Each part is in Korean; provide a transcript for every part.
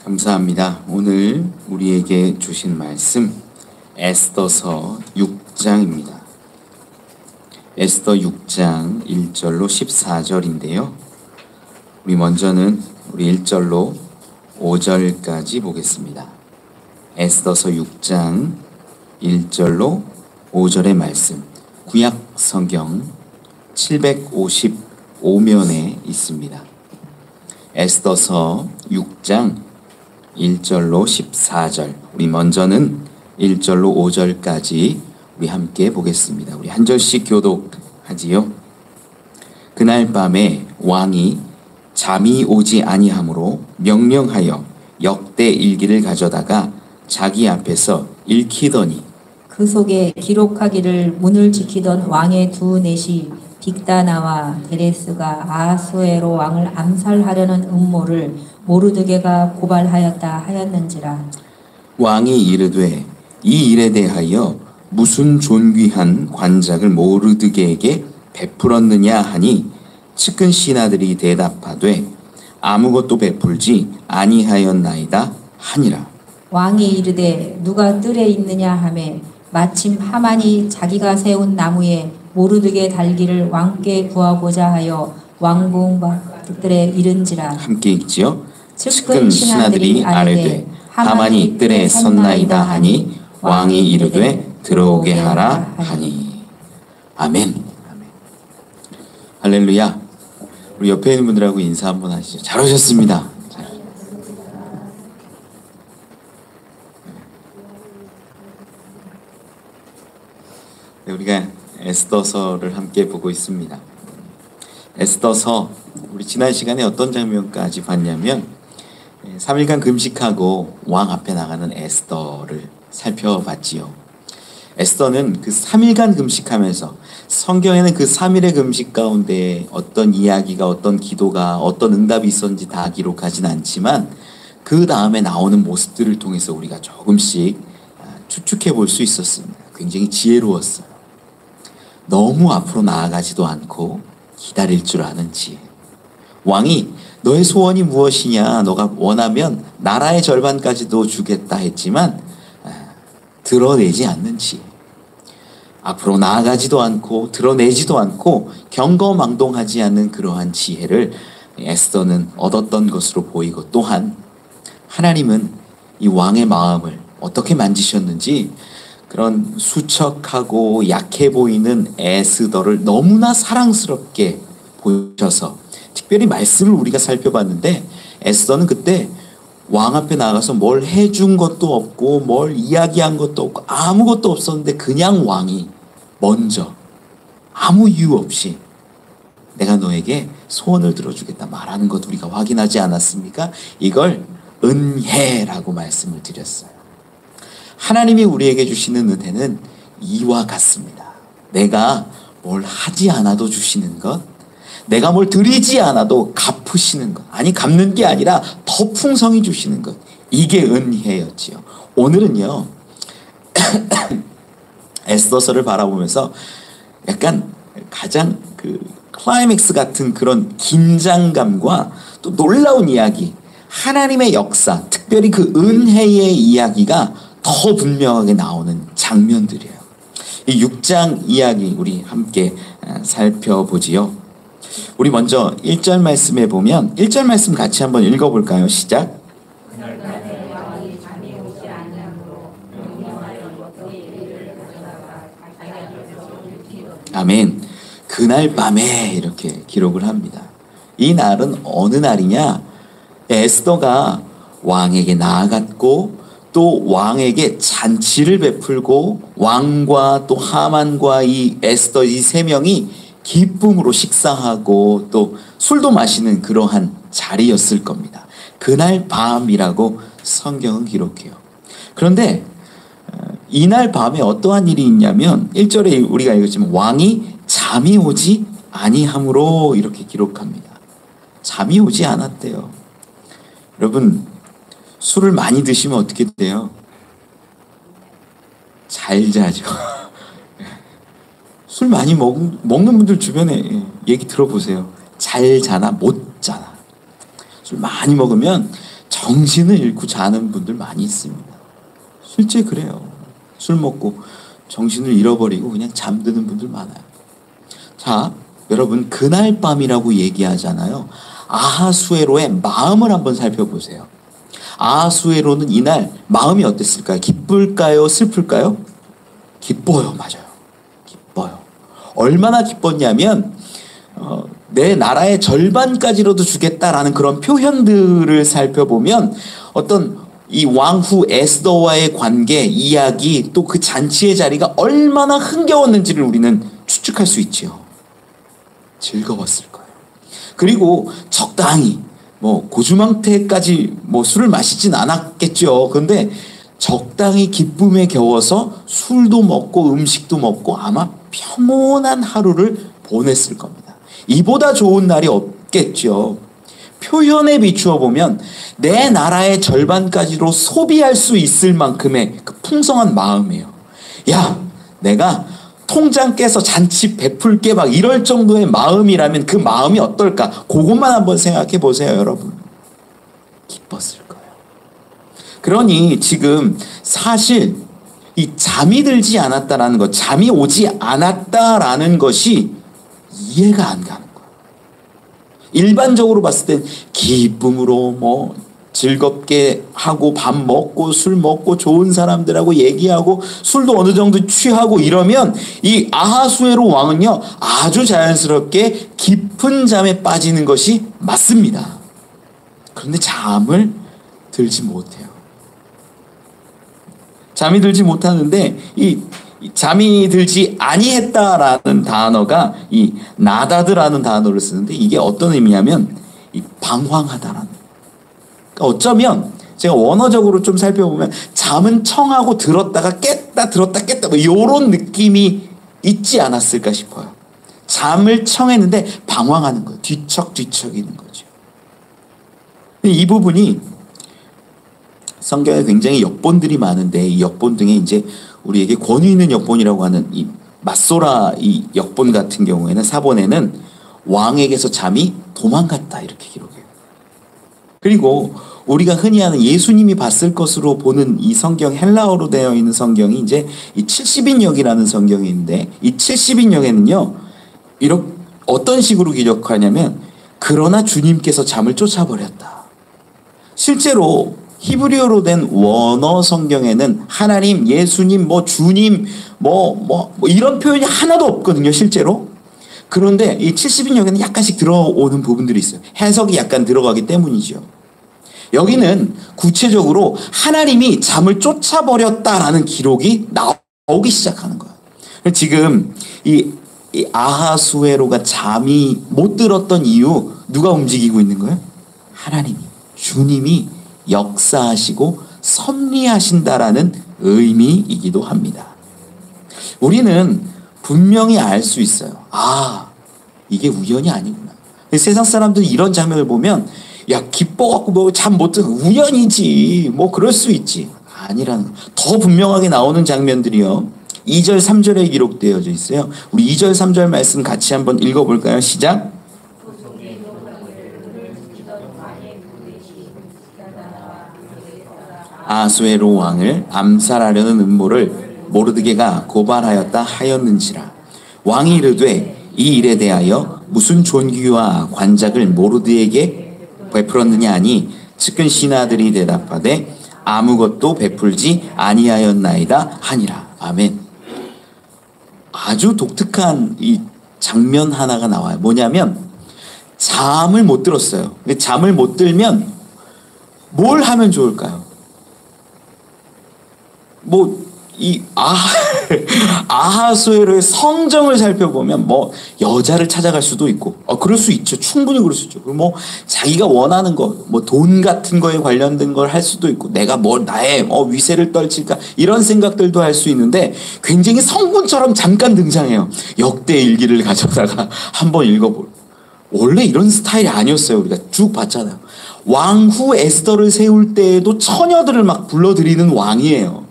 감사합니다. 오늘 우리에게 주신 말씀 에스더서 6장입니다. 에스더 6장 1절로 14절인데요. 우리 먼저는 우리 1절로 5절까지 보겠습니다. 에스더서 6장 1절로 5절의 말씀, 구약 성경 755면에 있습니다. 에스더서 6장 1절로 14절, 우리 먼저는 1절로 5절까지 우리 함께 보겠습니다. 우리 한 절씩 교독하지요. 그날 밤에 왕이 잠이 오지 아니하므로 명령하여 역대 일기를 가져다가 자기 앞에서 읽히더니 그 속에 기록하기를 문을 지키던 왕의 두 넷이 빅다나와 데레스가 아하수에로 왕을 암살하려는 음모를 모르드게가 고발하였다 하였는지라. 왕이 이르되 이 일에 대하여 무슨 존귀한 관작을 모르드게에게 베풀었느냐 하니 측근 신하들이 대답하되 아무것도 베풀지 아니하였나이다 하니라. 왕이 이르되 누가 뜰에 있느냐 하매 마침 하만이 자기가 세운 나무에 모르드게 달기를 왕께 구하고자 하여 왕궁박들에 이른지라. 함께 읽지요. 측근 신하들이 아뢰되 하만이 뜰에 섰나이다 하니 왕이 이르되 들어오게 하라 하니. 아멘. 할렐루야. 우리 옆에 있는 분들하고 인사 한번 하시죠. 잘 오셨습니다. 네, 우리가 에스더서를 함께 보고 있습니다. 에스더서, 우리 지난 시간에 어떤 장면까지 봤냐면 3일간 금식하고 왕 앞에 나가는 에스더를 살펴봤지요. 에스더는 그 3일간 금식하면서, 성경에는 그 3일의 금식 가운데 어떤 이야기가, 어떤 기도가, 어떤 응답이 있었는지 다 기록하진 않지만 그 다음에 나오는 모습들을 통해서 우리가 조금씩 추측해 볼 수 있었습니다. 굉장히 지혜로웠어요. 너무 앞으로 나아가지도 않고 기다릴 줄 아는 지혜. 왕이 너의 소원이 무엇이냐, 너가 원하면 나라의 절반까지도 주겠다 했지만 드러내지 않는 지혜. 앞으로 나아가지도 않고 드러내지도 않고 경거망동하지 않는 그러한 지혜를 에스더는 얻었던 것으로 보이고, 또한 하나님은 이 왕의 마음을 어떻게 만지셨는지 그런 수척하고 약해 보이는 에스더를 너무나 사랑스럽게 보셔서, 특별히 말씀을 우리가 살펴봤는데 에스더는 그때 왕 앞에 나가서 뭘 해준 것도 없고 뭘 이야기한 것도 없고 아무것도 없었는데 그냥 왕이 먼저 아무 이유 없이 내가 너에게 소원을 들어주겠다 말하는 것 우리가 확인하지 않았습니까? 이걸 은혜라고 말씀을 드렸어요. 하나님이 우리에게 주시는 은혜는 이와 같습니다. 내가 뭘 하지 않아도 주시는 것, 내가 뭘 드리지 않아도 갚으시는 것, 아니 갚는 게 아니라 더 풍성히 주시는 것, 이게 은혜였지요. 오늘은요 에스더서를 바라보면서 약간 가장 그 클라이맥스 같은 그런 긴장감과 또 놀라운 이야기, 하나님의 역사, 특별히 그 은혜의 이야기가 더 분명하게 나오는 장면들이에요. 이 6장 이야기 우리 함께 살펴보지요. 우리 먼저 1절 말씀에 보면 1절 말씀 같이 한번 읽어볼까요? 시작. 아멘. 그날 밤에 이렇게 기록을 합니다. 이 날은 어느 날이냐? 에스더가 왕에게 나아갔고 또 왕에게 잔치를 베풀고 왕과 또 하만과 이 에스더 이 세 명이 기쁨으로 식사하고 또 술도 마시는 그러한 자리였을 겁니다. 그날 밤이라고 성경은 기록해요. 그런데 이날 밤에 어떠한 일이 있냐면 1절에 우리가 읽었지만 왕이 잠이 오지 아니하므로 이렇게 기록합니다. 잠이 오지 않았대요. 여러분, 술을 많이 드시면 어떻게 돼요? 잘 자죠. 술 많이 먹는 분들 주변에 얘기 들어보세요. 잘 자나 못 자나. 술 많이 먹으면 정신을 잃고 자는 분들 많이 있습니다. 실제 그래요. 술 먹고 정신을 잃어버리고 그냥 잠드는 분들 많아요. 자, 여러분 그날 밤이라고 얘기하잖아요. 아하수에로의 마음을 한번 살펴보세요. 아하수에로는 이날 마음이 어땠을까요? 기쁠까요? 슬플까요? 기뻐요. 맞아요. 기뻐요. 얼마나 기뻤냐면 내 나라의 절반까지라도 주겠다라는 그런 표현들을 살펴보면 어떤 이 왕후 에스더와의 관계, 이야기, 또 그 잔치의 자리가 얼마나 흥겨웠는지를 우리는 추측할 수 있지요. 즐거웠을 거예요. 그리고 적당히 고주망태까지 술을 마시진 않았겠죠. 그런데 적당히 기쁨에 겨워서 술도 먹고 음식도 먹고 아마 평온한 하루를 보냈을 겁니다. 이보다 좋은 날이 없겠죠. 표현에 비추어 보면 내 나라의 절반까지로 소비할 수 있을 만큼의 그 풍성한 마음이에요. 야, 내가 통장 깨서 잔치 베풀게 막 이럴 정도의 마음이라면 그 마음이 어떨까? 그것만 한번 생각해 보세요, 여러분. 기뻤을 거예요. 그러니 지금 사실 이 잠이 들지 않았다라는 것, 잠이 오지 않았다라는 것이 이해가 안 가는 거예요. 일반적으로 봤을 땐 기쁨으로 즐겁게 하고 밥 먹고 술 먹고 좋은 사람들하고 얘기하고 술도 어느 정도 취하고 이러면 이 아하수에로 왕은요 아주 자연스럽게 깊은 잠에 빠지는 것이 맞습니다. 그런데 잠을 들지 못해요. 잠이 들지 못하는데 이 잠이 들지 아니했다라는 단어가 이 나다드라는 단어를 쓰는데 이게 어떤 의미냐면 이 방황하다라는. 그러니까 어쩌면 제가 원어적으로 좀 살펴보면 잠은 청하고 들었다가 깼다 들었다 깼다 이런 느낌이 있지 않았을까 싶어요. 잠을 청했는데 방황하는 거예요. 뒤척뒤척이는 거죠. 이 부분이 성경에 굉장히 역본들이 많은데 이 역본 등에 이제 우리에게 권위 있는 역본이라고 하는 이 맞소라 이 역본 같은 경우에는 사본에는 왕에게서 잠이 도망갔다 이렇게 기록해요. 그리고 우리가 흔히 아는 예수님이 봤을 것으로 보는 이 성경 헬라어로 되어 있는 성경이 이제 이 70인역이라는 성경이 있는데 이 70인역에는요 이렇게 어떤 식으로 기록하냐면 그러나 주님께서 잠을 쫓아버렸다. 실제로 히브리어로 된 원어 성경에는 하나님, 예수님, 주님, 이런 표현이 하나도 없거든요, 실제로. 그런데 이 70인역에는 약간씩 들어오는 부분들이 있어요. 해석이 약간 들어가기 때문이죠. 여기는 구체적으로 하나님이 잠을 쫓아버렸다라는 기록이 나오기 시작하는 거예요. 지금 이 아하수에로가 잠이 못 들었던 이유 누가 움직이고 있는 거예요? 하나님이, 주님이 역사하시고 섭리하신다라는 의미이기도 합니다. 우리는 분명히 알 수 있어요. 아, 이게 우연이 아니구나. 세상 사람들이 이런 장면을 보면 야, 기뻐갖고 잠 못 드는 우연이지. 그럴 수 있지. 아니라는 거. 더 분명하게 나오는 장면들이요. 2절, 3절에 기록되어져 있어요. 우리 2절, 3절 말씀 같이 한번 읽어볼까요? 시작. 아하수에로 왕을 암살하려는 음모를 모르드게가 고발하였다 하였는지라. 왕이 이르되 이 일에 대하여 무슨 존귀와 관작을 모르드에게 베풀었느냐 하니 측근 신하들이 대답하되 아무것도 베풀지 아니하였나이다 하니라. 아멘. 아주 독특한 이 장면 하나가 나와요. 뭐냐면 잠을 못 들었어요. 잠을 못 들면 뭘 하면 좋을까요? 아하수에로의 성정을 살펴보면 여자를 찾아갈 수도 있고 그럴 수 있죠. 충분히 그럴 수 있죠. 그리고 자기가 원하는 거 돈 같은 거에 관련된 걸 할 수도 있고 내가 나의 위세를 떨칠까 이런 생각들도 할 수 있는데 굉장히 성군처럼 잠깐 등장해요. 역대 일기를 가져다가 한번 읽어볼. 원래 이런 스타일이 아니었어요. 우리가 쭉 봤잖아요. 왕후 에스더를 세울 때에도 처녀들을 막 불러들이는 왕이에요.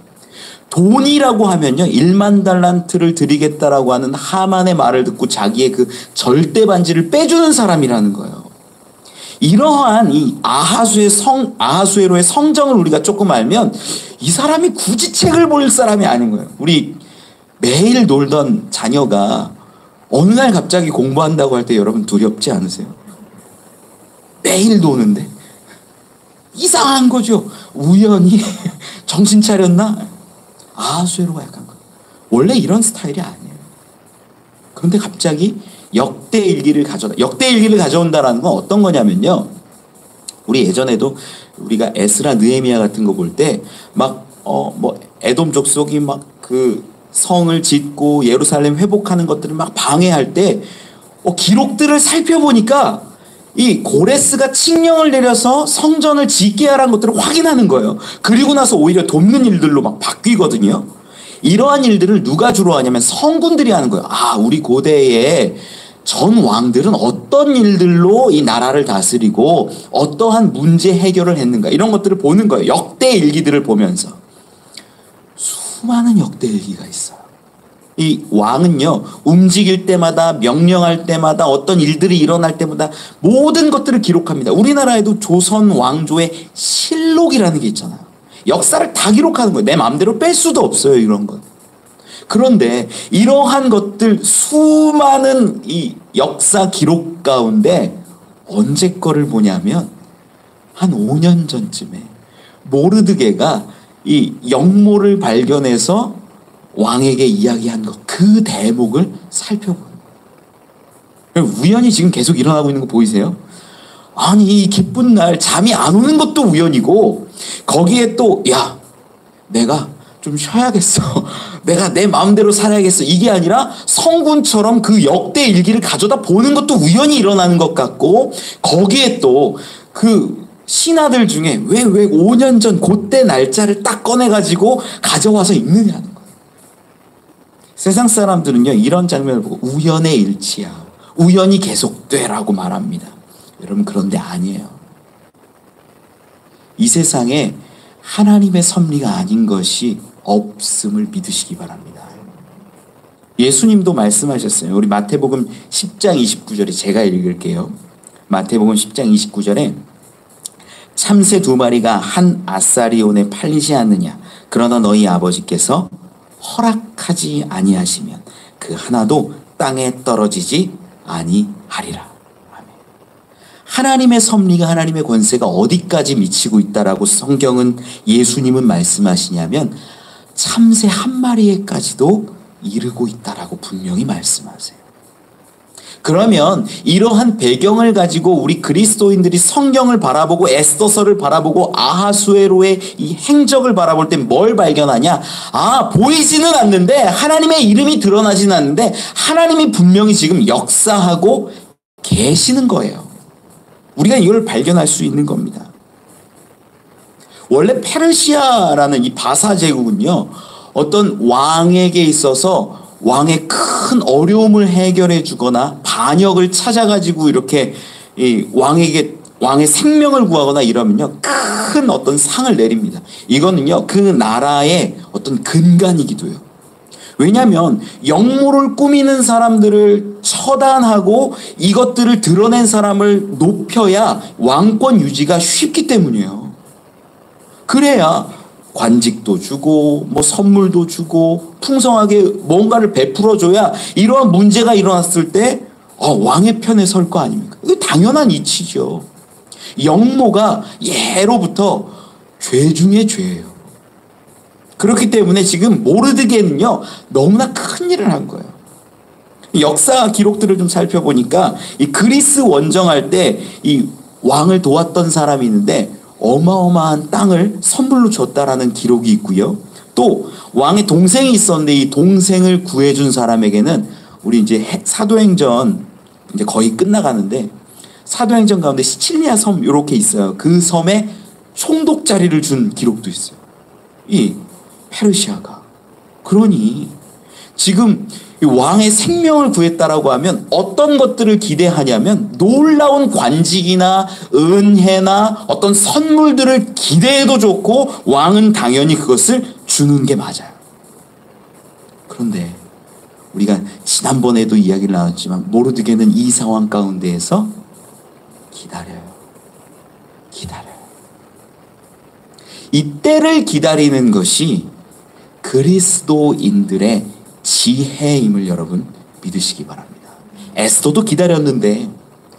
돈이라고 하면요 1만 달란트를 드리겠다라고 하는 하만의 말을 듣고 자기의 그 절대 반지를 빼주는 사람이라는 거예요. 이러한 이 아하수에로의 성정을 우리가 조금 알면 이 사람이 굳이 책을 볼 사람이 아닌 거예요. 우리 매일 놀던 자녀가 어느 날 갑자기 공부한다고 할 때 여러분 두렵지 않으세요? 매일 노는데 이상한 거죠. 우연히 정신 차렸나? 아하수에로가 약간 원래 이런 스타일이 아니에요. 그런데 갑자기 역대일기를 가져온다라는 건 어떤 거냐면요. 우리 예전에도 우리가 에스라 느헤미야 같은 거 볼 때 막 에돔 족속이 막 그 성을 짓고 예루살렘 회복하는 것들을 막 방해할 때 기록들을 살펴보니까 이 고레스가 칙령을 내려서 성전을 짓게 하라는 것들을 확인하는 거예요. 그리고 나서 오히려 돕는 일들로 막 바뀌거든요. 이러한 일들을 누가 주로 하냐면 성군들이 하는 거예요. 우리 고대의 전 왕들은 어떤 일들로 이 나라를 다스리고 어떠한 문제 해결을 했는가 이런 것들을 보는 거예요. 역대 일기들을 보면서. 수많은 역대 일기가 있어요. 이 왕은요, 움직일 때마다, 명령할 때마다, 어떤 일들이 일어날 때마다 모든 것들을 기록합니다. 우리나라에도 조선 왕조의 실록이라는 게 있잖아요. 역사를 다 기록하는 거예요. 내 마음대로 뺄 수도 없어요, 이런 것. 그런데 이러한 것들 수많은 이 역사 기록 가운데 언제 거를 보냐면 한 5년 전쯤에 모르드게가 이 영모를 발견해서 왕에게 이야기한 것, 그 대목을 살펴보는 거예요. 우연히 지금 계속 일어나고 있는 거 보이세요? 아니, 이 기쁜 날 잠이 안 오는 것도 우연이고 거기에 또 내가 좀 쉬어야겠어. 내가 내 마음대로 살아야겠어. 이게 아니라 성군처럼 그 역대 일기를 가져다 보는 것도 우연히 일어나는 것 같고 거기에 또 그 신하들 중에 왜 5년 전 그때 날짜를 딱 꺼내가지고 가져와서 읽느냐는 거예요. 세상 사람들은요, 이런 장면을 보고 우연의 일치야. 우연히 계속돼라고 말합니다. 여러분, 그런데 아니에요. 이 세상에 하나님의 섭리가 아닌 것이 없음을 믿으시기 바랍니다. 예수님도 말씀하셨어요. 우리 마태복음 10장 29절에 제가 읽을게요. 마태복음 10장 29절에 참새 2마리가 한 아사리온에 팔리지 않느냐. 그러나 너희 아버지께서 허락하지 아니하시면 그 하나도 땅에 떨어지지 아니하리라. 하나님의 섭리가, 하나님의 권세가 어디까지 미치고 있다라고 성경은, 예수님은 말씀하시냐면 참새 한 마리에까지도 이르고 있다라고 분명히 말씀하세요. 그러면 이러한 배경을 가지고 우리 그리스도인들이 성경을 바라보고 에스더서를 바라보고 아하수에로의 이 행적을 바라볼 때 뭘 발견하냐? 보이지는 않는데, 하나님의 이름이 드러나지는 않는데 하나님이 분명히 지금 역사하고 계시는 거예요. 우리가 이걸 발견할 수 있는 겁니다. 원래 페르시아라는 이 바사 제국은요, 어떤 왕에게 있어서 왕의 큰 어려움을 해결해 주거나 반역을 찾아가지고 이렇게 이 왕의 생명을 구하거나 이러면요, 큰 어떤 상을 내립니다. 이거는요, 그 나라의 어떤 근간이기도 해요. 왜냐하면 영모를 꾸미는 사람들을 처단하고 이것들을 드러낸 사람을 높여야 왕권 유지가 쉽기 때문이에요. 그래야 관직도 주고 선물도 주고 풍성하게 뭔가를 베풀어줘야 이러한 문제가 일어났을 때 왕의 편에 설 거 아닙니까? 이거 당연한 이치죠. 영모가 예로부터 죄 중에 죄예요. 그렇기 때문에 지금 모르드게는요, 너무나 큰 일을 한 거예요. 역사 기록들을 좀 살펴보니까 이 그리스 원정할 때 이 왕을 도왔던 사람이 있는데 어마어마한 땅을 선물로 줬다라는 기록이 있고요. 또 왕의 동생이 있었는데 이 동생을 구해준 사람에게는 우리 이제 사도행전 이제 거의 끝나가는데 사도행전 가운데 시칠리아 섬 이렇게 있어요. 그 섬에 총독자리를 준 기록도 있어요. 이 페르시아가. 그러니 지금 이 왕의 생명을 구했다라고 하면 어떤 것들을 기대하냐면 놀라운 관직이나 은혜나 어떤 선물들을 기대해도 좋고 왕은 당연히 그것을 주는 게 맞아요. 그런데 우리가 지난번에도 이야기를 나눴지만 모르드게는 이 상황 가운데에서 기다려요. 기다려요. 이 때를 기다리는 것이 그리스도인들의 지혜임을 여러분 믿으시기 바랍니다. 에스더도 기다렸는데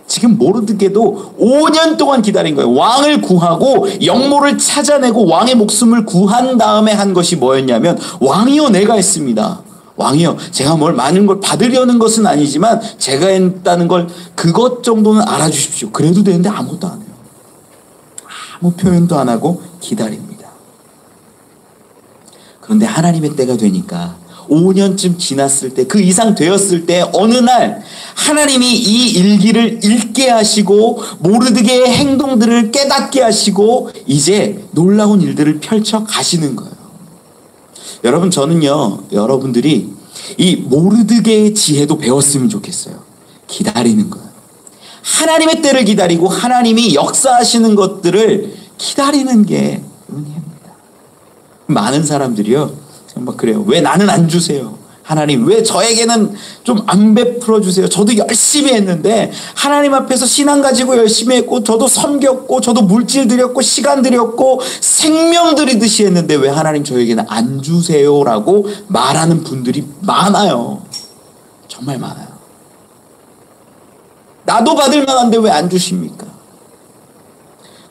지금 모르드게도 5년 동안 기다린 거예요. 왕을 구하고 영모를 찾아내고 왕의 목숨을 구한 다음에 한 것이 뭐였냐면, 왕이여 내가 했습니다. 왕이여 제가 뭘 많은 걸 받으려는 것은 아니지만 제가 했다는 걸 그것 정도는 알아주십시오. 그래도 되는데 아무것도 안 해요. 아무 표현도 안 하고 기다립니다. 그런데 하나님의 때가 되니까 5년쯤 지났을 때, 그 이상 되었을 때 어느 날 하나님이 이 일기를 읽게 하시고 모르드게의 행동들을 깨닫게 하시고 이제 놀라운 일들을 펼쳐 가시는 거예요. 여러분, 저는요, 여러분들이 이 모르드게의 지혜도 배웠으면 좋겠어요. 기다리는 거예요. 하나님의 때를 기다리고 하나님이 역사하시는 것들을 기다리는 게 은혜입니다. 많은 사람들이요, 정말 그래요. 왜 나는 안 주세요? 하나님, 왜 저에게는 좀 안 베풀어 주세요? 저도 열심히 했는데, 하나님 앞에서 신앙 가지고 열심히 했고, 저도 섬겼고, 저도 물질 드렸고, 시간 드렸고, 생명 드리듯이 했는데, 왜 하나님 저에게는 안 주세요? 라고 말하는 분들이 많아요. 정말 많아요. 나도 받을 만한데 왜 안 주십니까?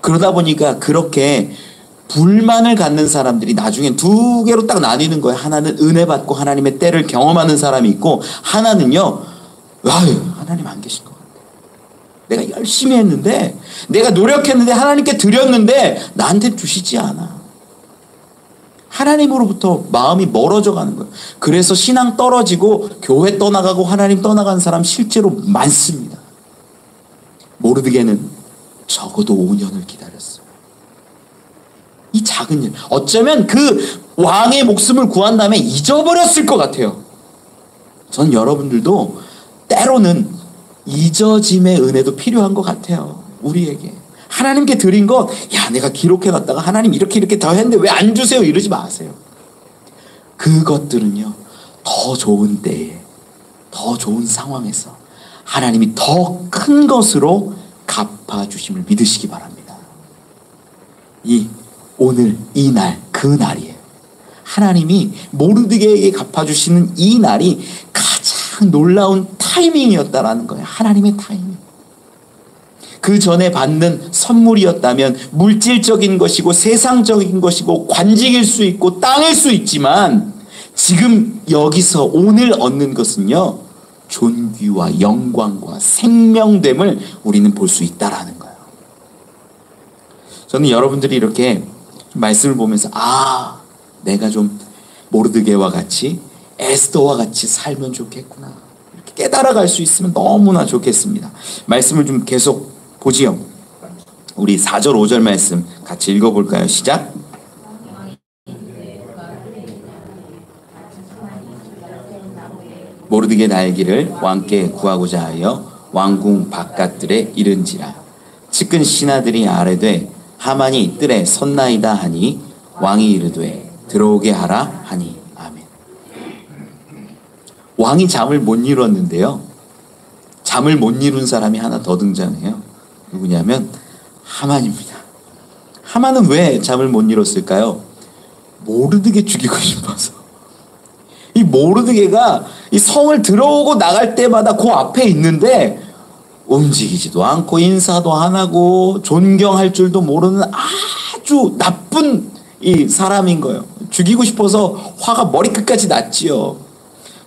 그러다 보니까 그렇게 불만을 갖는 사람들이 나중엔 두 개로 딱 나뉘는 거예요. 하나는 은혜 받고 하나님의 때를 경험하는 사람이 있고, 하나는요, 아유, 하나님 안 계신 것 같아. 내가 열심히 했는데, 내가 노력했는데, 하나님께 드렸는데 나한테 주시지 않아. 하나님으로부터 마음이 멀어져 가는 거예요. 그래서 신앙 떨어지고 교회 떠나가고 하나님 떠나간 사람 실제로 많습니다. 모르드게는 적어도 5년을 기다렸어요. 이 작은 일, 어쩌면 그 왕의 목숨을 구한 다음에 잊어버렸을 것 같아요. 전 여러분들도 때로는 잊어짐의 은혜도 필요한 것 같아요. 우리에게 하나님께 드린 것, 야, 내가 기록해놨다가 하나님 이렇게 더 했는데 왜 안 주세요? 이러지 마세요. 그것들은요, 더 좋은 때에, 더 좋은 상황에서 하나님이 더 큰 것으로 갚아주심을 믿으시기 바랍니다. 오늘 이 날, 그 날이에요. 하나님이 모르드게에게 갚아주시는 이 날이 가장 놀라운 타이밍이었다라는 거예요. 하나님의 타이밍. 그 전에 받는 선물이었다면 물질적인 것이고 세상적인 것이고 관직일 수 있고 땅일 수 있지만, 지금 여기서 오늘 얻는 것은요, 존귀와 영광과 생명됨을 우리는 볼 수 있다라는 거예요. 저는 여러분들이 이렇게 말씀을 보면서, 아, 내가 좀 모르드게와 같이, 에스더와 같이 살면 좋겠구나, 이렇게 깨달아갈 수 있으면 너무나 좋겠습니다. 말씀을 좀 계속 보지요. 우리 4절 5절 말씀 같이 읽어볼까요? 시작. 모르드게 날기를 왕께 구하고자 하여 왕궁 바깥들에 이른지라. 측근 신하들이 아뢰되 하만이 뜰에 섰나이다 하니 왕이 이르되 들어오게 하라 하니. 아멘. 왕이 잠을 못 이뤘는데요, 잠을 못 이룬 사람이 하나 더 등장해요. 누구냐면 하만입니다. 하만은 왜 잠을 못 이뤘을까요? 모르드게 죽이고 싶어서. 이 모르드게가 이 성을 들어오고 나갈 때마다 그 앞에 있는데 움직이지도 않고 인사도 안 하고 존경할 줄도 모르는 아주 나쁜 이 사람인 거예요. 죽이고 싶어서 화가 머리끝까지 났지요.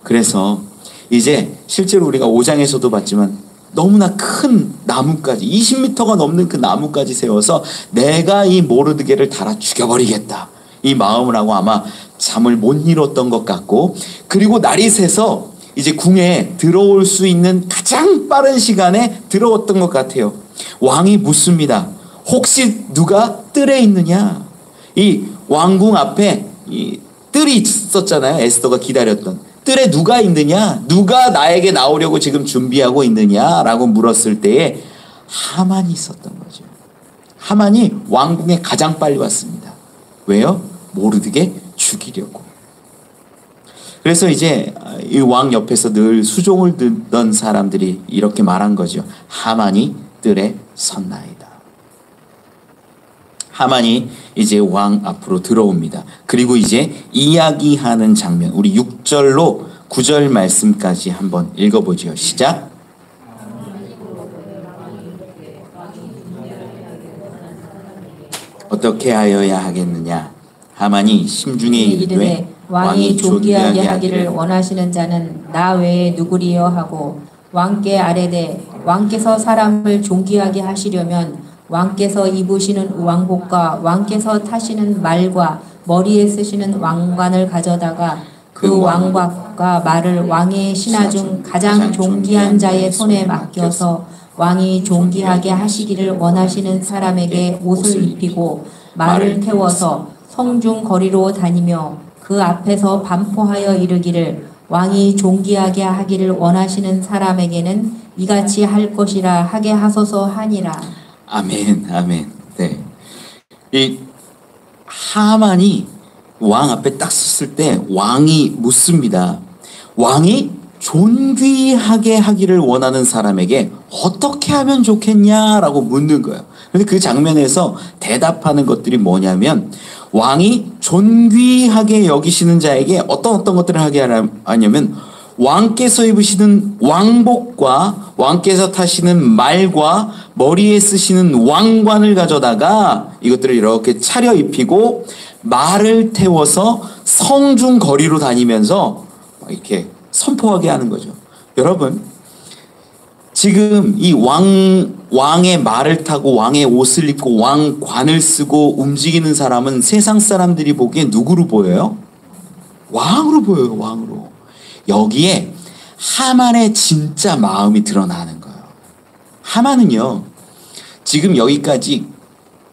그래서 이제 실제로 우리가 5장에서도 봤지만 너무나 큰 나무까지, 20m가 넘는 그 나무까지 세워서 내가 이 모르드게를 달아 죽여버리겠다, 이 마음을 하고 아마 잠을 못 이뤘던 것 같고, 그리고 날이 새서 이제 궁에 들어올 수 있는 가장 빠른 시간에 들어왔던 것 같아요. 왕이 묻습니다. 혹시 누가 뜰에 있느냐? 이 왕궁 앞에 이 뜰이 있었잖아요. 에스더가 기다렸던 뜰에 누가 있느냐? 누가 나에게 나오려고 지금 준비하고 있느냐? 라고 물었을 때에 하만이 있었던 거죠. 하만이 왕궁에 가장 빨리 왔습니다. 왜요? 모르드게 죽이려고. 그래서 이제 이 왕 옆에서 늘 수종을 듣던 사람들이 이렇게 말한 거죠. 하만이 뜰에 섰나이다. 하만이 이제 왕 앞으로 들어옵니다. 그리고 이제 이야기하는 장면, 우리 6절로 9절 말씀까지 한번 읽어보죠. 시작. 어떻게 하여야 하겠느냐? 하만이 심중에 이르되 왕이 존귀하게 하기를 원하시는 자는 나 외에 누구리요 하고 왕께 아뢰되 왕께서 사람을 존귀하게 하시려면 왕께서 입으시는 왕복과 왕께서 타시는 말과 머리에 쓰시는 왕관을 가져다가 그 왕관과 말을 왕의 신하 중 가장 존귀한 자의 손에 맡겨서 왕이 존귀하게 하시기를 원하시는 사람에게 옷을 입히고 말을 태워서 성중 거리로 다니며 그 앞에서 반포하여 이르기를 왕이 존귀하게 하기를 원하시는 사람에게는 이같이 할 것이라 하게 하소서 하니라. 아멘, 아멘. 네. 이 하만이 왕 앞에 딱 섰을 때 왕이 묻습니다. 왕이 존귀하게 하기를 원하는 사람에게 어떻게 하면 좋겠냐라고 묻는 거예요. 그런데 그 장면에서 대답하는 것들이 뭐냐면 왕이 존귀하게 여기시는 자에게 어떤 것들을 하게 하냐면 왕께서 입으시는 왕복과 왕께서 타시는 말과 머리에 쓰시는 왕관을 가져다가 이것들을 이렇게 차려입히고 말을 태워서 성중 거리로 다니면서 이렇게 선포하게 하는 거죠. 여러분, 지금 이 왕의 말을 타고 왕의 옷을 입고 왕관을 쓰고 움직이는 사람은 세상 사람들이 보기에 누구로 보여요? 왕으로 보여요, 왕으로. 여기에 하만의 진짜 마음이 드러나는 거예요. 하만은요, 지금 여기까지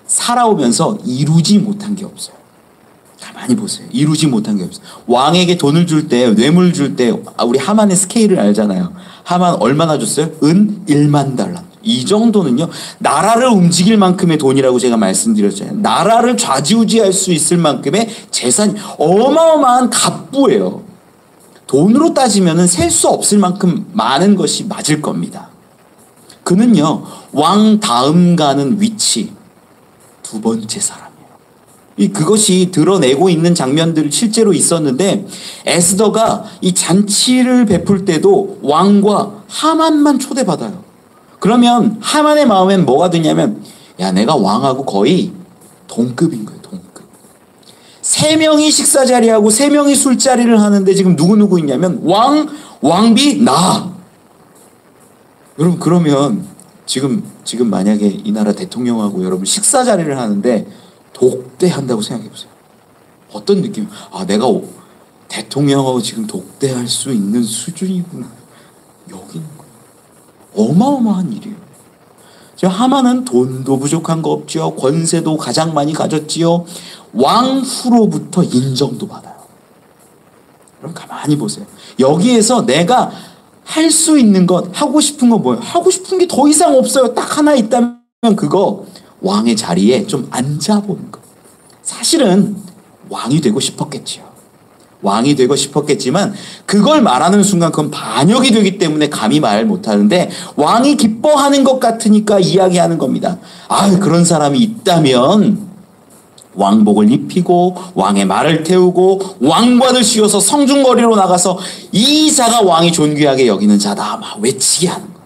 살아오면서 이루지 못한 게 없어요. 가만히 보세요. 이루지 못한 게 없어요. 왕에게 돈을 줄 때, 뇌물 줄 때, 우리 하만의 스케일을 알잖아요. 하만 얼마나 줬어요? 은 1만 달러. 이 정도는요, 나라를 움직일 만큼의 돈이라고 제가 말씀드렸잖아요. 나라를 좌지우지할 수 있을 만큼의 재산이 어마어마한 갑부예요. 돈으로 따지면 셀 수 없을 만큼 많은 것이 맞을 겁니다. 그는요, 왕 다음 가는 위치, 두 번째 사람이에요. 그것이 드러내고 있는 장면들이 실제로 있었는데, 에스더가 이 잔치를 베풀 때도 왕과 하만만 초대받아요. 그러면 하만의 마음엔 뭐가 드냐면, 야, 내가 왕하고 거의 동급인 거예요, 동급. 3명이 식사 자리하고 3명이 술자리를 하는데 지금 누구 있냐면, 왕비, 나. 여러분, 그러면 지금 만약에 이 나라 대통령하고 여러분 식사 자리를 하는데 독대한다고 생각해 보세요. 어떤 느낌? 아, 내가 대통령하고 지금 독대할 수 있는 수준이구나. 여기 있는 거예요. 어마어마한 일이에요. 하만은 돈도 부족한 거 없죠. 권세도 가장 많이 가졌지요. 왕후로부터 인정도 받아요. 그럼 가만히 보세요. 여기에서 내가 할 수 있는 것, 하고 싶은 건 뭐예요? 하고 싶은 게 더 이상 없어요. 딱 하나 있다면 그거 왕의 자리에 좀 앉아보는 거. 사실은 왕이 되고 싶었겠지요. 왕이 되고 싶었겠지만 그걸 말하는 순간 그건 반역이 되기 때문에 감히 말 못하는데 왕이 기뻐하는 것 같으니까 이야기하는 겁니다. 아, 그런 사람이 있다면 왕복을 입히고 왕의 말을 태우고 왕관을 씌워서 성중거리로 나가서 이 자가 왕이 존귀하게 여기는 자다 막 외치게 하는 거예요.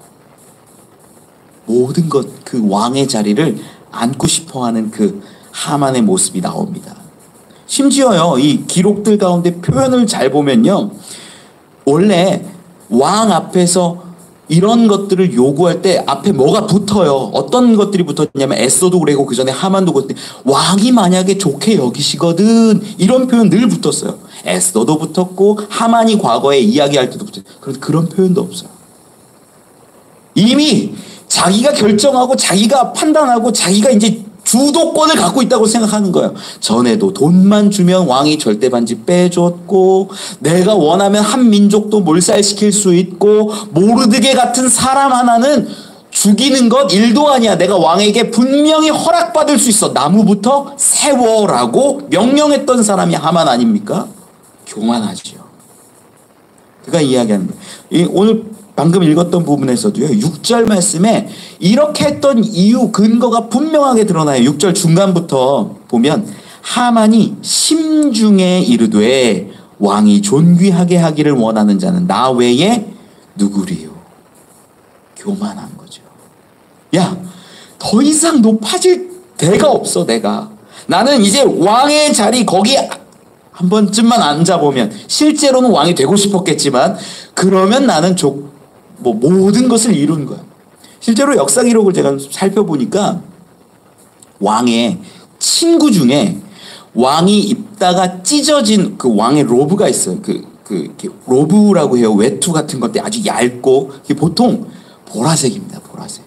모든 것, 그 왕의 자리를 앉고 싶어하는 그 하만의 모습이 나옵니다. 심지어요, 이 기록들 가운데 표현을 잘 보면요, 원래 왕 앞에서 이런 것들을 요구할 때 앞에 뭐가 붙어요. 어떤 것들이 붙었냐면 에스더도 그러고 그 전에 하만도 그랬더니 왕이 만약에 좋게 여기시거든 이런 표현 늘 붙었어요. 에스더도 붙었고 하만이 과거에 이야기할 때도 붙었어요. 그런데 그런 표현도 없어요. 이미 자기가 결정하고 자기가 판단하고 자기가 이제 주도권을 갖고 있다고 생각하는 거예요. 전에도 돈만 주면 왕이 절대 반지 빼줬고 내가 원하면 한 민족도 몰살시킬 수 있고 모르드게 같은 사람 하나는 죽이는 것 일도 아니야. 내가 왕에게 분명히 허락받을 수 있어. 나무부터 세워라고 명령했던 사람이 하만 아닙니까? 교만하지요. 그가 이야기하는 거예요. 오늘 방금 읽었던 부분에서도요. 6절 말씀에 이렇게 했던 이유 근거가 분명하게 드러나요. 6절 중간부터 보면 하만이 심중에 이르되 왕이 존귀하게 하기를 원하는 자는 나 외에 누구리요? 교만한 거죠. 야, 더 이상 높아질 데가 없어 내가. 나는 이제 왕의 자리 거기 한 번쯤만 앉아보면 실제로는 왕이 되고 싶었겠지만 그러면 나는 모든 것을 이룬 거야. 실제로 역사 기록을 제가 살펴보니까 왕의 친구 중에 왕이 입다가 찢어진 그 왕의 로브가 있어요. 이렇게 로브라고 해요. 외투 같은 건데 아주 얇고 보통 보라색입니다. 보라색.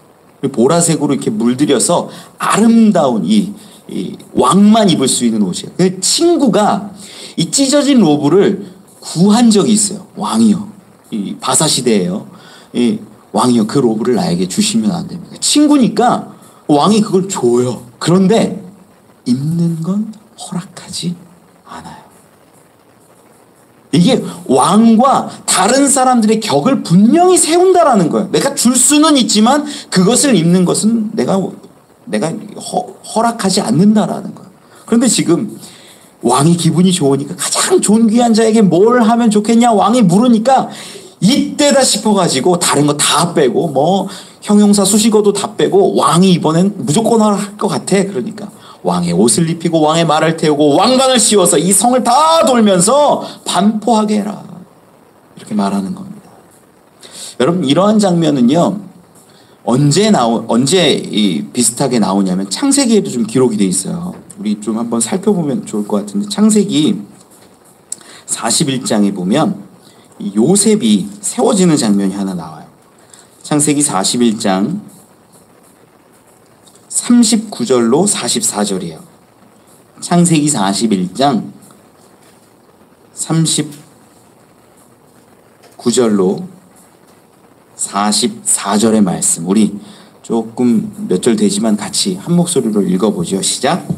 보라색으로 이렇게 물들여서 아름다운 이 왕만 입을 수 있는 옷이에요. 그 친구가 이 찢어진 로브를 구한 적이 있어요. 왕이요. 이 바사 시대예요. 이 왕이요. 그 로브를 나에게 주시면 안 됩니다. 친구니까 왕이 그걸 줘요. 그런데 입는 건 허락하지 않아요. 이게 왕과 다른 사람들의 격을 분명히 세운다라는 거예요. 내가 줄 수는 있지만 그것을 입는 것은 내가 허락하지 않는다라는 거예요. 그런데 지금 왕이 기분이 좋으니까 가장 존귀한 자에게 뭘 하면 좋겠냐 왕이 물으니까 이때다 싶어가지고 다른 거 다 빼고 형용사 수식어도 다 빼고 왕이 이번엔 무조건 할 것 같아. 그러니까 왕의 옷을 입히고 왕의 말을 태우고 왕관을 씌워서 이 성을 다 돌면서 반포하게 해라. 이렇게 말하는 겁니다. 여러분 이러한 장면은요. 언제 비슷하게 나오냐면 창세기에도 좀 기록이 돼 있어요. 우리 좀 한번 살펴보면 좋을 것 같은데 창세기 41장에 보면 요셉이 세워지는 장면이 하나 나와요. 창세기 41장 39절로 44절이에요. 창세기 41장 39절로 44절의 말씀. 우리 조금 몇 절 되지만 같이 한 목소리로 읽어보죠. 시작.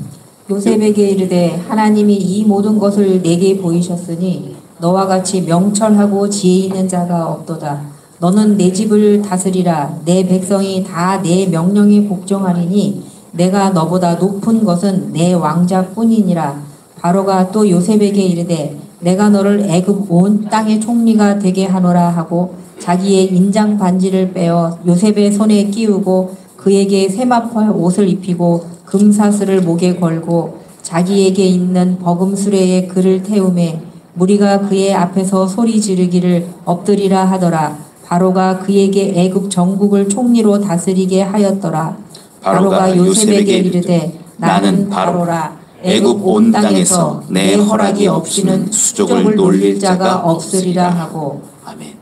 요셉에게 이르되 하나님이 이 모든 것을 내게 보이셨으니 너와 같이 명철하고 지혜 있는 자가 없도다. 너는 내 집을 다스리라. 내 백성이 다 내 명령에 복종하리니 내가 너보다 높은 것은 내 왕자뿐이니라. 바로가 또 요셉에게 이르되 내가 너를 애굽 온 땅의 총리가 되게 하노라 하고 자기의 인장 반지를 빼어 요셉의 손에 끼우고 그에게 세마포 옷을 입히고 금사슬을 목에 걸고 자기에게 있는 버금 수레에 그를 태우매 무리가 그의 앞에서 소리 지르기를 엎드리라 하더라. 바로가 그에게 애굽 전국을 총리로 다스리게 하였더라. 바로가 요셉에게 이르되 나는 바로라. 애굽 온 땅에서 내 허락이 없이는 수족을 놀릴 자가 없으리라 하고. 아멘.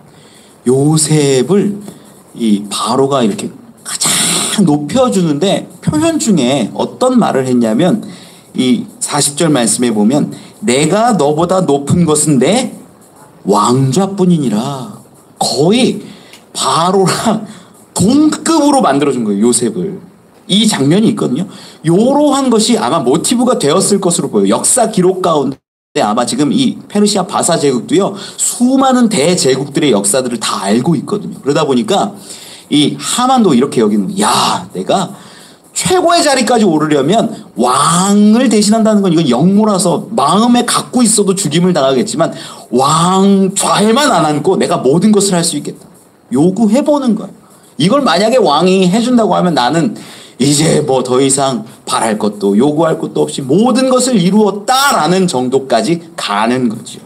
요셉을 이 바로가 이렇게 가장 높여주는데 표현 중에 어떤 말을 했냐면 이 40절 말씀에 보면 내가 너보다 높은 것은 내 왕좌뿐이니라. 거의 바로랑 동급으로 만들어준 거예요. 요셉을. 이 장면이 있거든요. 이러한 것이 아마 모티브가 되었을 것으로 보여요. 역사 기록 가운데 아마 지금 이 페르시아 바사 제국도요. 수많은 대제국들의 역사들을 다 알고 있거든요. 그러다 보니까 이 하만도 이렇게 여기는 거예요. 야, 내가 최고의 자리까지 오르려면 왕을 대신한다는 건 이건 역모라서 마음에 갖고 있어도 죽임을 당하겠지만 왕 좌에만 안 앉고 내가 모든 것을 할 수 있겠다. 요구해보는 거예요. 이걸 만약에 왕이 해준다고 하면 나는 이제 더 이상 바랄 것도 요구할 것도 없이 모든 것을 이루었다라는 정도까지 가는 거죠.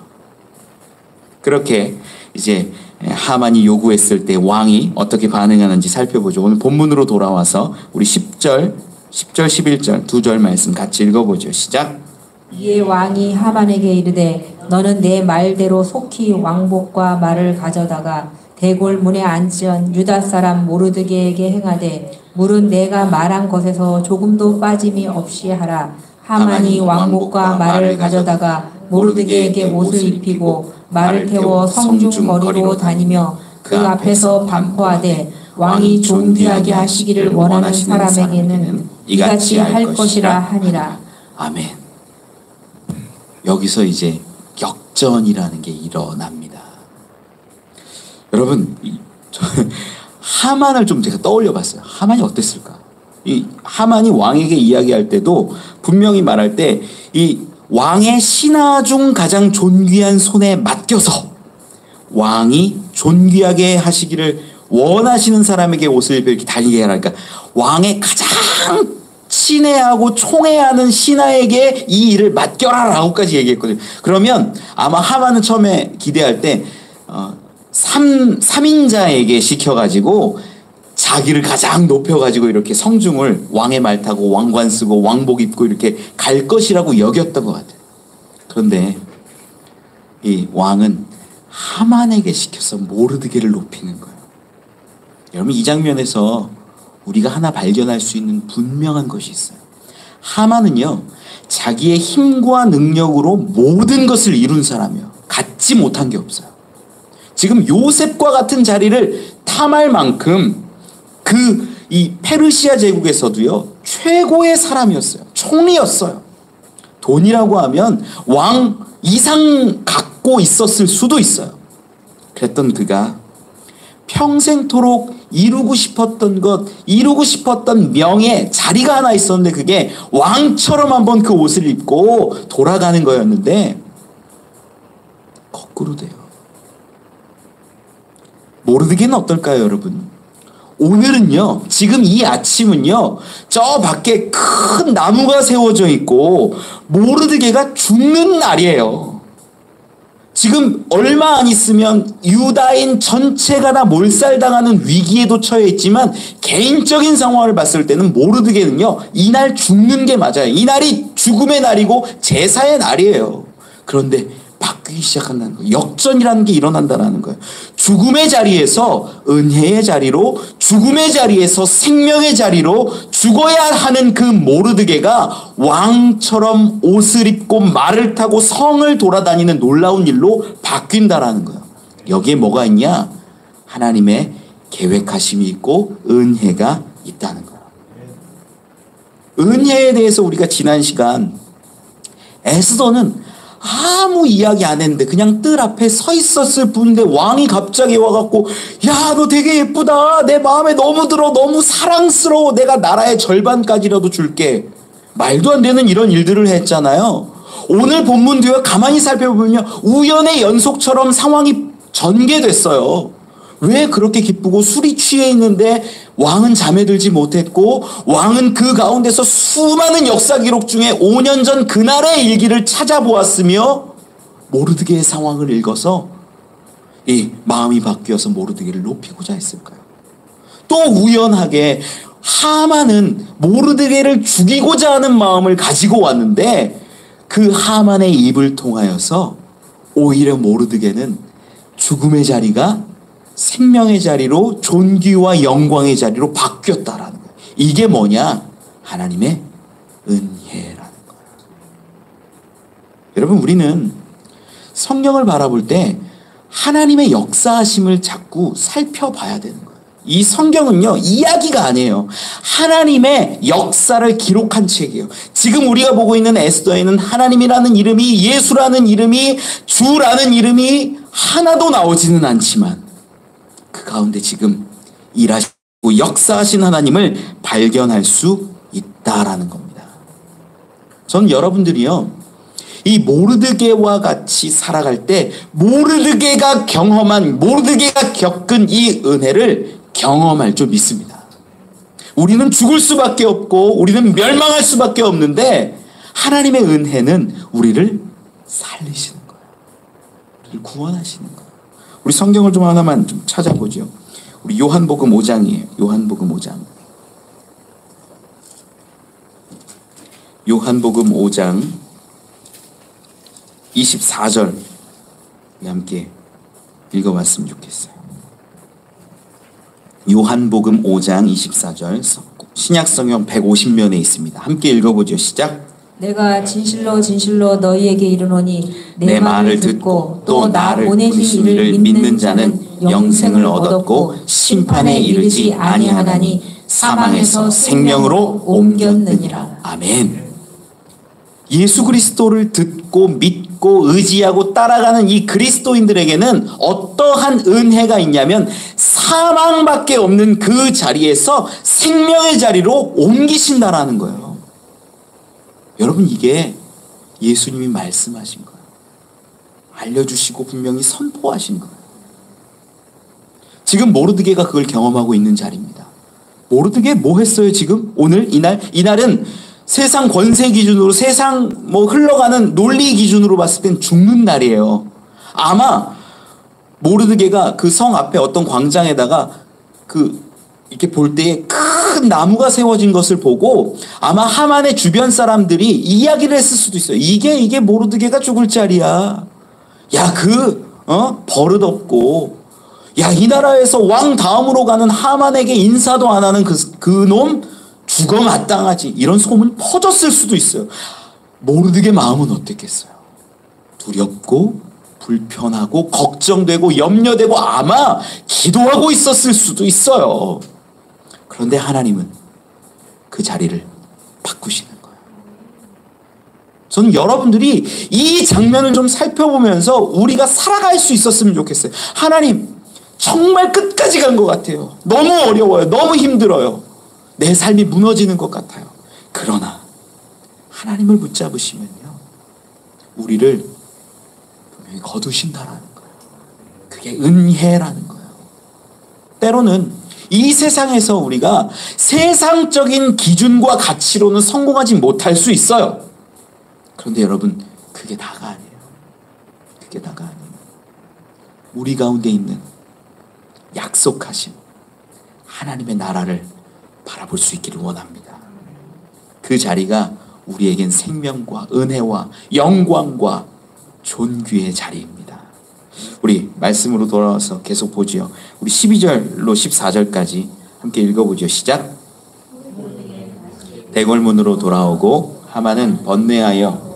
그렇게 이제 하만이 요구했을 때 왕이 어떻게 반응하는지 살펴보죠. 오늘 본문으로 돌아와서 우리 10절, 11절 두 절 말씀 같이 읽어보죠. 시작. 이에 왕이 하만에게 이르되 너는 내 말대로 속히 왕복과 말을 가져다가 대궐 문에 앉은 유다 사람 모르드게에게 행하되 물은 내가 말한 것에서 조금도 빠짐이 없이 하라. 하만이 왕복과 말을 가져다가 모르드게에게 옷을 입히고 말을 태워 성중 거리로 다니며 그 앞에서 반포하되 왕이 존귀하게 하시기를 원하는 사람에게는 이같이 할 것이라 하니라. 아멘. 여기서 이제 역전이라는 게 일어납니다. 여러분 저는 하만을 좀 제가 떠올려 봤어요. 하만이 어땠을까? 이 하만이 왕에게 이야기할 때도 분명히 말할 때 이 왕의 신하 중 가장 존귀한 손에 맡겨서 왕이 존귀하게 하시기를 원하시는 사람에게 옷을 입혀 이렇게 달리게 하라. 그러니까 왕의 가장 친애하고 총애하는 신하에게 이 일을 맡겨라 라고까지 얘기했거든요. 그러면 아마 하만은 처음에 기대할 때 3인자에게 시켜가지고 자기를 가장 높여가지고 이렇게 성중을 왕의 말 타고 왕관 쓰고 왕복 입고 이렇게 갈 것이라고 여겼던 것 같아요. 그런데 이 왕은 하만에게 시켜서 모르드게를 높이는 거예요. 여러분 이 장면에서 우리가 하나 발견할 수 있는 분명한 것이 있어요. 하만은요 자기의 힘과 능력으로 모든 것을 이룬 사람이에요. 갖지 못한 게 없어요. 지금 요셉과 같은 자리를 탐할 만큼 이 페르시아 제국에서도요 최고의 사람이었어요. 총리였어요. 돈이라고 하면 왕 이상 갖고 있었을 수도 있어요. 그랬던 그가 평생토록 이루고 싶었던 것, 이루고 싶었던 명예, 자리가 하나 있었는데 그게 왕처럼 한번 그 옷을 입고 돌아가는 거였는데 거꾸로 돼요. 모르드게는 어떨까요, 여러분? 오늘은요, 지금 이 아침은요, 저 밖에 큰 나무가 세워져 있고 모르드게가 죽는 날이에요. 지금 얼마 안 있으면 유다인 전체가 다 몰살당하는 위기에도 처해 있지만 개인적인 상황을 봤을 때는 모르드게는요, 이날 죽는 게 맞아요. 이날이 죽음의 날이고 제사의 날이에요. 그런데 바뀌기 시작한다는 거예요. 역전이라는 게 일어난다는 거예요. 죽음의 자리에서 은혜의 자리로, 죽음의 자리에서 생명의 자리로 죽어야 하는 그 모르드게가 왕처럼 옷을 입고 말을 타고 성을 돌아다니는 놀라운 일로 바뀐다라는 거예요. 여기에 뭐가 있냐? 하나님의 계획하심이 있고 은혜가 있다는 거예요. 은혜에 대해서 우리가 지난 시간 에스더는 아무 이야기 안 했는데 그냥 뜰 앞에 서 있었을 뿐인데 왕이 갑자기 와갖고 야, 너 되게 예쁘다. 내 마음에 너무 들어. 너무 사랑스러워. 내가 나라의 절반까지라도 줄게. 말도 안 되는 이런 일들을 했잖아요. 오늘 본문 뒤에 가만히 살펴보면 우연의 연속처럼 상황이 전개됐어요. 왜 그렇게 기쁘고 술이 취해 있는데 왕은 잠에 들지 못했고 왕은 그 가운데서 수많은 역사 기록 중에 5년 전 그날의 일기를 찾아보았으며 모르드게의 상황을 읽어서 이 마음이 바뀌어서 모르드게를 높이고자 했을까요? 또 우연하게 하만은 모르드게를 죽이고자 하는 마음을 가지고 왔는데 그 하만의 입을 통하여서 오히려 모르드게는 죽음의 자리가 생명의 자리로 존귀와 영광의 자리로 바뀌었다라는 거예요. 이게 뭐냐? 하나님의 은혜라는 거예요. 여러분 우리는 성경을 바라볼 때 하나님의 역사하심을 자꾸 살펴봐야 되는 거예요. 이 성경은요 이야기가 아니에요. 하나님의 역사를 기록한 책이에요. 지금 우리가 보고 있는 에스더에는 하나님이라는 이름이, 예수라는 이름이, 주라는 이름이 하나도 나오지는 않지만 그 가운데 지금 일하시고 역사하신 하나님을 발견할 수 있다라는 겁니다. 저는 여러분들이요 이 모르드게와 같이 살아갈 때 모르드게가 겪은 이 은혜를 경험할 줄 믿습니다. 우리는 죽을 수밖에 없고 우리는 멸망할 수밖에 없는데 하나님의 은혜는 우리를 살리시는 거예요. 우리를 구원하시는 거예요. 우리 성경을 좀 하나만 좀 찾아보죠. 우리 요한복음 5장이에요. 요한복음 5장. 요한복음 5장 24절 함께 읽어봤으면 좋겠어요. 요한복음 5장 24절 신약성경 150면에 있습니다. 함께 읽어보죠. 시작. 내가 진실로 진실로 너희에게 이르노니 내 말을 듣고 또 나 보내신 이를 믿는 자는 영생을 얻었고 심판에 이르지 아니하나니 사망에서 생명으로 옮겼느니라. 아멘. 예수 그리스도를 듣고 믿고 의지하고 따라가는 이 그리스도인들에게는 어떠한 은혜가 있냐면 사망밖에 없는 그 자리에서 생명의 자리로 옮기신다라는 거예요. 여러분, 이게 예수님이 말씀하신 거예요. 알려주시고 분명히 선포하신 거예요. 지금 모르드게가 그걸 경험하고 있는 자리입니다. 모르드게 뭐 했어요 지금? 오늘 이날은 세상 권세 기준으로, 세상 흘러가는 논리 기준으로 봤을 땐 죽는 날이에요. 아마 모르드게가 그 성 앞에 어떤 광장에다가 이렇게 볼 때에 큰 나무가 세워진 것을 보고 아마 하만의 주변 사람들이 이야기를 했을 수도 있어요. 이게 모르드게가 죽을 자리야. 야, 버릇 없고, 야, 이 나라에서 왕 다음으로 가는 하만에게 인사도 안 하는 그놈 죽어 마땅하지. 이런 소문이 퍼졌을 수도 있어요. 모르드게 마음은 어땠겠어요? 두렵고 불편하고 걱정되고 염려되고 아마 기도하고 있었을 수도 있어요. 그런데 하나님은 그 자리를 바꾸시는 거예요. 저는 여러분들이 이 장면을 좀 살펴보면서 우리가 살아갈 수 있었으면 좋겠어요. 하나님, 정말 끝까지 간 것 같아요. 너무 어려워요. 너무 힘들어요. 내 삶이 무너지는 것 같아요. 그러나 하나님을 붙잡으시면요, 우리를 분명히 거두신다라는 거예요. 그게 은혜라는 거예요. 때로는 이 세상에서 우리가 세상적인 기준과 가치로는 성공하지 못할 수 있어요. 그런데 여러분, 그게 다가 아니에요. 그게 다가 아니에요. 우리 가운데 있는 약속하신 하나님의 나라를 바라볼 수 있기를 원합니다. 그 자리가 우리에겐 생명과 은혜와 영광과 존귀의 자리입니다. 우리 말씀으로 돌아와서 계속 보지요. 우리 12절로 14절까지 함께 읽어보죠. 시작. 대궐문으로 돌아오고 하만은 번뇌하여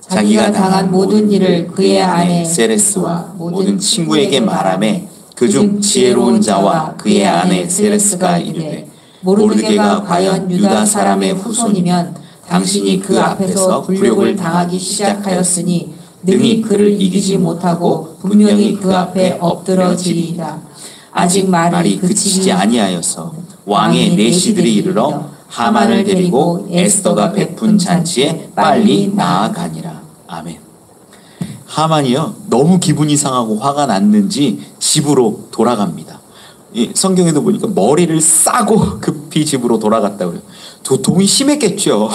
자기가 당한 모든 일을 그의 아내 세레스와 모든 친구에게 말하매 그중 지혜로운 자와 그의 아내 세레스가 이르되, 모르드게가 과연 유다 사람의 후손이면 당신이 그 앞에서 굴욕을 당하기 시작하였으니 능히 그를 이기지 못하고 분명히 그 앞에 엎드러지리이다. 아직 말이 그치지 아니하여서 왕의 내시들이 이르러 하만을 데리고 에스더가 베푼 잔치에 빨리 나아가니라. 아멘. 하만이요, 너무 기분이 상하고 화가 났는지 집으로 돌아갑니다. 성경에도 보니까 머리를 싸고 급히 집으로 돌아갔다고 그래요. 도통이 심했겠죠.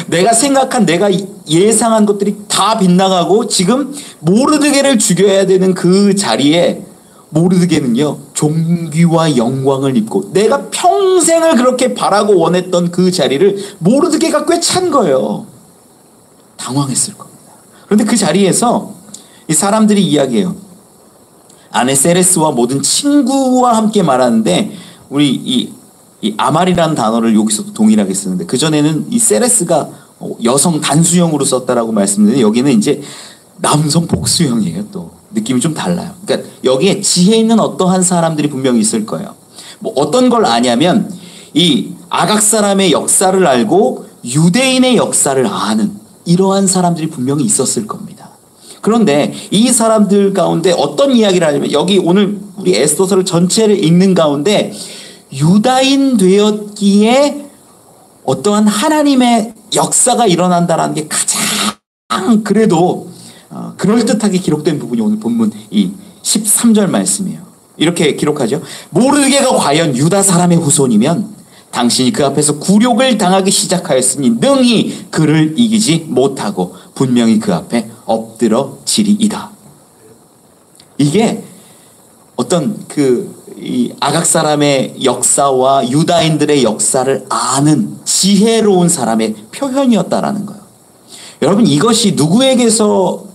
내가 생각한, 내가 예상한 것들이 다 빗나가고 지금 모르드게를 죽여야 되는 그 자리에 모르드게는요, 존귀와 영광을 입고 내가 평생을 그렇게 바라고 원했던 그 자리를 모르드게가 꿰찬 거예요. 당황했을 겁니다. 그런데 그 자리에서 이 사람들이 이야기해요. 아내 세레스와 모든 친구와 함께 말하는데, 우리 이 아말이라는 단어를 여기서도 동일하게 쓰는데, 그전에는 이 세레스가 여성 단수형으로 썼다라고 말씀드렸는데, 여기는 이제 남성 복수형이에요. 또 느낌이 좀 달라요. 그러니까 여기에 지혜 있는 어떠한 사람들이 분명히 있을 거예요. 뭐 어떤 걸 아냐면 이 아각 사람의 역사를 알고 유대인의 역사를 아는 이러한 사람들이 분명히 있었을 겁니다. 그런데 이 사람들 가운데 어떤 이야기를 하냐면, 여기 오늘 우리 에스더서를 전체를 읽는 가운데 유다인 되었기에 어떠한 하나님의 역사가 일어난다는 게 가장 그래도 그럴듯하게 기록된 부분이 오늘 본문 이 13절 말씀이에요. 이렇게 기록하죠. 모르드게가 과연 유다 사람의 후손이면 당신이 그 앞에서 굴욕을 당하기 시작하였으니 능히 그를 이기지 못하고 분명히 그 앞에 엎드러지리이다. 이게 어떤 이 아각 사람의 역사와 유다인들의 역사를 아는 지혜로운 사람의 표현이었다라는 거예요. 여러분, 이것이 누구에게서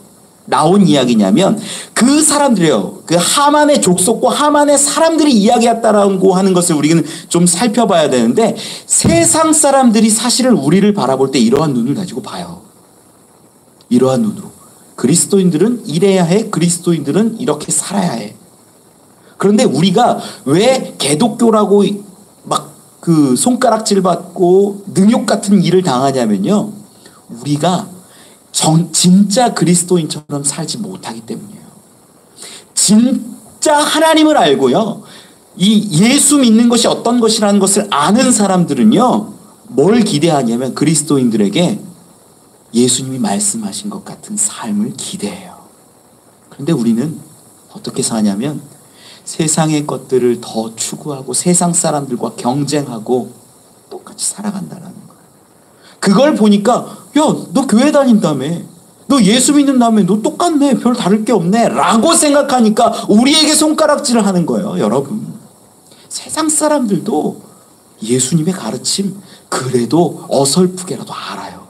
나온 이야기냐면 그 사람들이에요. 그 하만의 족속과 하만의 사람들이 이야기했다라고 하는 것을 우리는 좀 살펴봐야 되는데, 세상 사람들이 사실은 우리를 바라볼 때 이러한 눈을 가지고 봐요. 이러한 눈으로. 그리스도인들은 이래야 해. 그리스도인들은 이렇게 살아야 해. 그런데 우리가 왜 개독교라고 막 그 손가락질 받고 능욕 같은 일을 당하냐면요, 우리가 진짜 그리스도인처럼 살지 못하기 때문이에요. 진짜 하나님을 알고요, 이 예수 믿는 것이 어떤 것이라는 것을 아는 사람들은요, 뭘 기대하냐면 그리스도인들에게 예수님이 말씀하신 것 같은 삶을 기대해요. 그런데 우리는 어떻게 사냐면 세상의 것들을 더 추구하고 세상 사람들과 경쟁하고 똑같이 살아간다는 거예요. 그걸 보니까 야, 너 교회 다닌다며, 너 예수 믿는다며, 너 똑같네, 별 다를 게 없네 라고 생각하니까 우리에게 손가락질을 하는 거예요. 여러분, 세상 사람들도 예수님의 가르침 그래도 어설프게라도 알아요.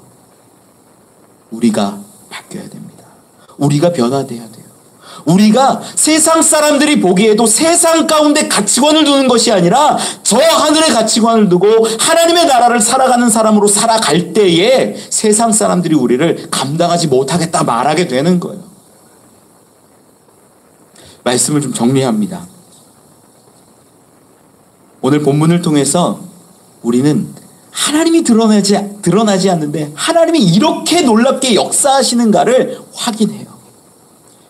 우리가 바뀌어야 됩니다. 우리가 변화돼야 돼요. 우리가 세상 사람들이 보기에도 세상 가운데 가치관을 두는 것이 아니라 저 하늘의 가치관을 두고 하나님의 나라를 살아가는 사람으로 살아갈 때에 세상 사람들이 우리를 감당하지 못하겠다 말하게 되는 거예요. 말씀을 좀 정리합니다. 오늘 본문을 통해서 우리는 하나님이 드러나지 않는데 하나님이 이렇게 놀랍게 역사하시는가를 확인해요.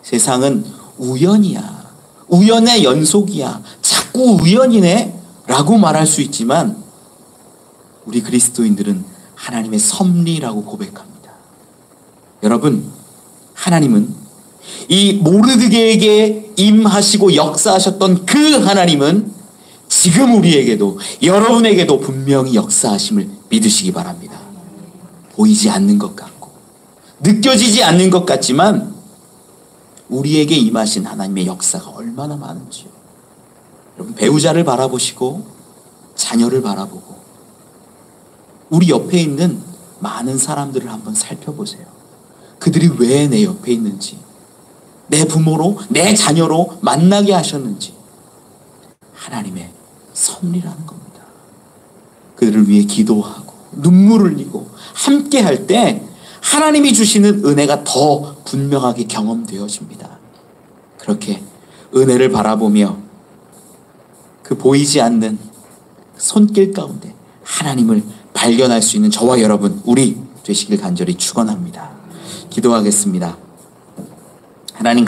세상은 우연이야, 우연의 연속이야, 자꾸 우연이네 라고 말할 수 있지만 우리 그리스도인들은 하나님의 섭리라고 고백합니다. 여러분, 하나님은 이 모르드게에게 임하시고 역사하셨던 그 하나님은 지금 우리에게도, 여러분에게도 분명히 역사하심을 믿으시기 바랍니다. 보이지 않는 것 같고 느껴지지 않는 것 같지만 우리에게 임하신 하나님의 역사가 얼마나 많은지요. 여러분, 배우자를 바라보시고 자녀를 바라보고 우리 옆에 있는 많은 사람들을 한번 살펴보세요. 그들이 왜 내 옆에 있는지, 내 부모로, 내 자녀로 만나게 하셨는지 하나님의 섭리라는 겁니다. 그들을 위해 기도하고 눈물을 흘리고 함께 할 때 하나님이 주시는 은혜가 더 분명하게 경험되어집니다. 그렇게 은혜를 바라보며 그 보이지 않는 손길 가운데 하나님을 발견할 수 있는 저와 여러분, 우리 되시길 간절히 축원합니다. 기도하겠습니다. 하나님